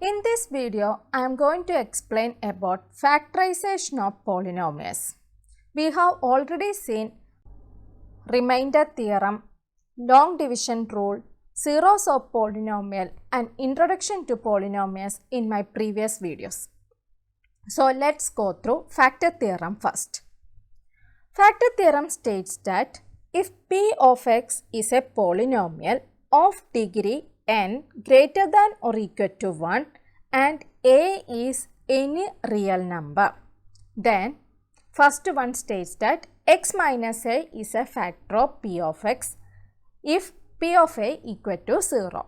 In this video, I am going to explain about factorization of polynomials. We have already seen remainder theorem, long division rule, zeros of polynomial and introduction to polynomials in my previous videos. So let's go through factor theorem first. Factor theorem states that if p of x is a polynomial of degree n greater than or equal to 1 and a is any real number, then first one states that x minus a is a factor of p of x if p of a equal to 0.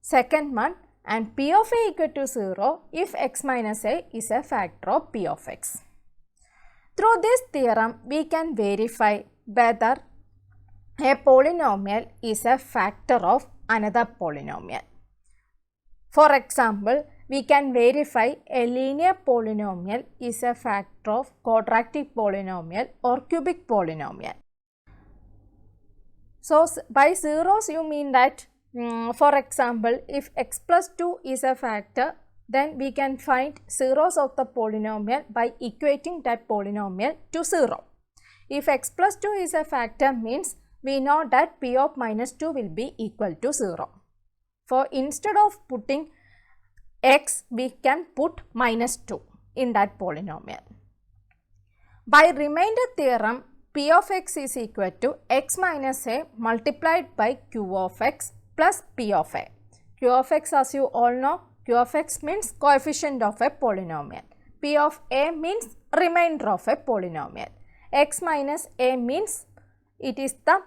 Second one, and p of a equal to 0 if x minus a is a factor of p of x. Through this theorem, we can verify whether a polynomial is a factor of another polynomial. For example, we can verify a linear polynomial is a factor of quadratic polynomial or cubic polynomial. So, by zeros you mean that for example, if x plus 2 is a factor, then we can find zeros of the polynomial by equating that polynomial to 0. If x plus 2 is a factor means we know that p of minus 2 will be equal to 0. For instead of putting x, we can put minus 2 in that polynomial. By remainder theorem, p of x is equal to x minus a multiplied by q of x plus p of a. Q of x, as you all know, q of x means coefficient of a polynomial. P of a means remainder of a polynomial. X minus a means it is the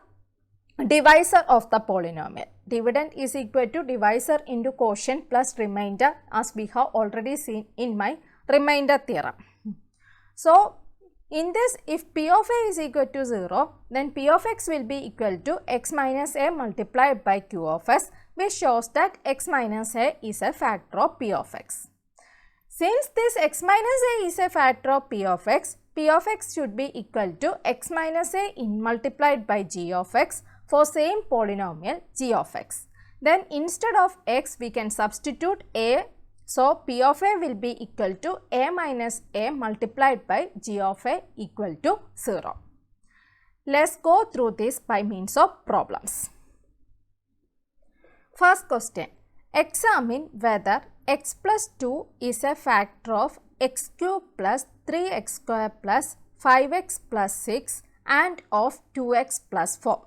divisor of the polynomial. Dividend is equal to divisor into quotient plus remainder, as we have already seen in my remainder theorem. So, in this, if p of a is equal to 0, then p of x will be equal to x minus a multiplied by q of s, which shows that x minus a is a factor of p of x. Since this x minus a is a factor of p of x should be equal to x minus a in multiplied by g of x for same polynomial g of x. Then instead of x, we can substitute a. So, p of a will be equal to a minus a multiplied by g of a equal to 0. Let's go through this by means of problems. First question, examine whether x plus 2 is a factor of x cube plus 3x square plus 5x plus 6 and of 2x plus 4.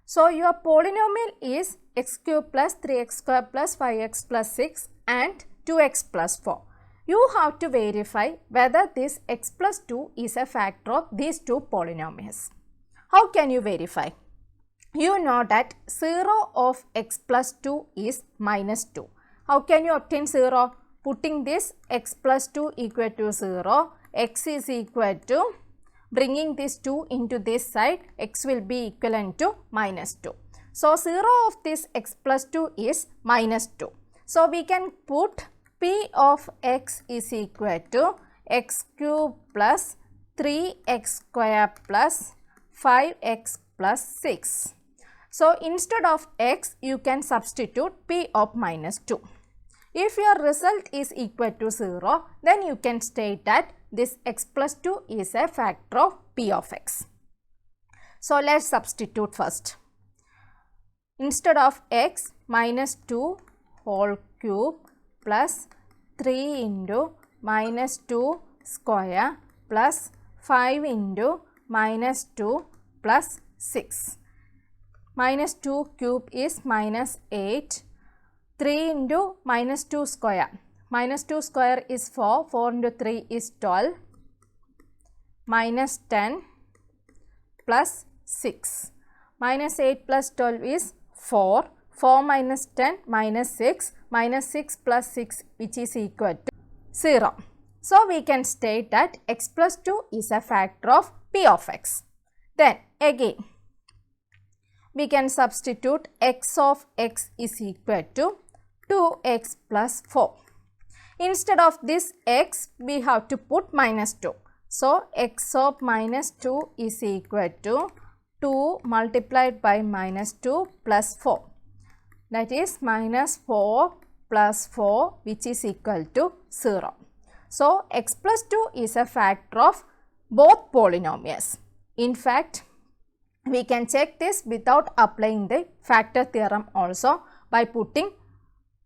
So, your polynomial is x cube plus 3x square plus 5x plus 6 and 2x plus 4. You have to verify whether this x plus 2 is a factor of these two polynomials. How can you verify? You know that 0 of x plus 2 is minus 2. How can you obtain 0? Putting this x plus 2 equal to 0, x is equal to, bringing this 2 into this side, x will be equivalent to minus 2. So, 0 of this x plus 2 is minus 2. So, we can put p of x is equal to x cube plus 3x square plus 5x plus 6. So, instead of x, you can substitute p of minus 2. If your result is equal to 0, then you can state that this x plus 2 is a factor of p of x. So, let's substitute first. Instead of x, minus 2 whole cube plus 3 into minus 2 square plus 5 into minus 2 plus 6. Minus 2 cube is minus 8. 3 into minus 2 square. Minus 2 square is 4. 4 into 3 is 12. Minus 10 plus 6. Minus 8 plus 12 is 4. 4 minus 10 minus 6. Minus 6 plus 6, which is equal to 0. So, we can state that x plus 2 is a factor of p of x. Then again, we can substitute x of x is equal to 2x plus 4. Instead of this x, we have to put minus 2. So, x of minus 2 is equal to 2 multiplied by minus 2 plus 4. That is minus 4 plus 4 which is equal to 0. So, x plus 2 is a factor of both polynomials. In fact, we can check this without applying the factor theorem also by putting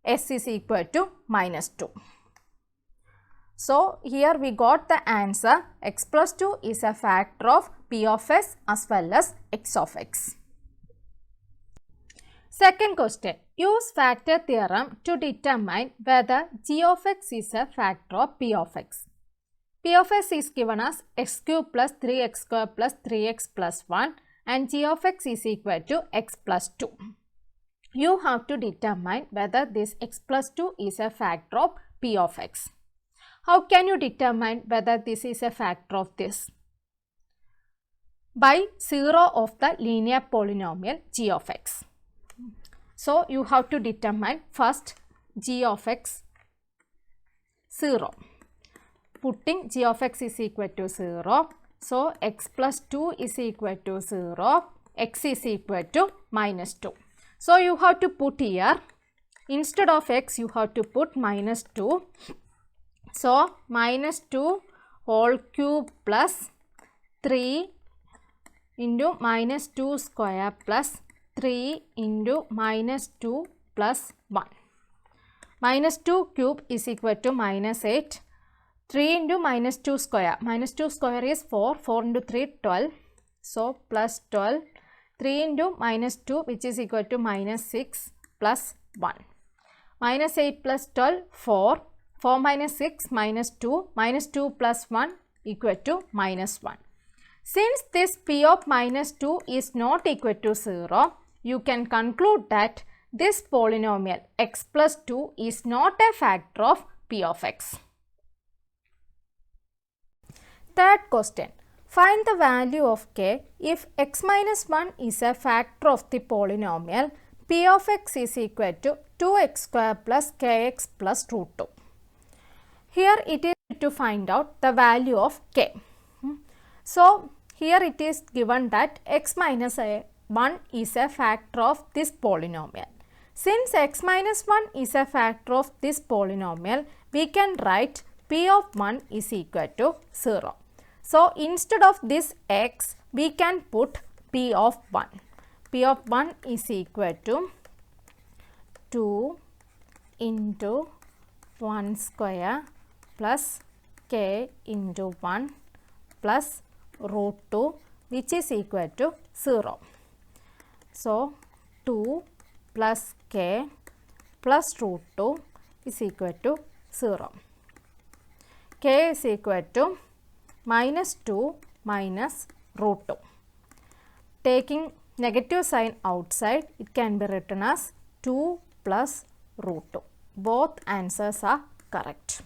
s is equal to minus 2. So, here we got the answer x plus 2 is a factor of p of s as well as x of x. Second question, use factor theorem to determine whether g of x is a factor of p of x. P of s is given as x cube plus 3x square plus 3x plus 1 and g of x is equal to x plus 2. You have to determine whether this x plus 2 is a factor of p of x. How can you determine whether this is a factor of this? By 0 of the linear polynomial g of x. So, you have to determine first g of x 0. Putting g of x is equal to 0. So, x plus 2 is equal to 0, x is equal to minus 2. So, you have to put here, instead of x, you have to put minus 2. So, minus 2 whole cube plus 3 into minus 2 square plus 3 into minus 2 plus 1. Minus 2 cube is equal to minus 8. 3 into minus 2 square. Minus 2 square is 4. 4 into 3, 12. So, plus 12. 3 into minus 2 which is equal to minus 6 plus 1. Minus 8 plus 12, 4. 4 minus 6 minus 2. Minus 2 plus 1 equal to minus 1. Since this p of minus 2 is not equal to 0, you can conclude that this polynomial x plus 2 is not a factor of p of x. Third question. Find the value of k if x minus 1 is a factor of the polynomial p of x is equal to 2x square plus kx plus root 2. Here it is to find out the value of k. So, here it is given that x minus 1 is a factor of this polynomial. Since x minus 1 is a factor of this polynomial, we can write p of 1 is equal to 0. So, instead of this x, we can put p of 1. P of 1 is equal to 2 into 1 square plus k into 1 plus root 2 which is equal to 0. So, 2 plus k plus root 2 is equal to 0. K is equal to minus 2 minus root 2. Taking negative sign outside, it can be written as 2 plus root 2. Both answers are correct.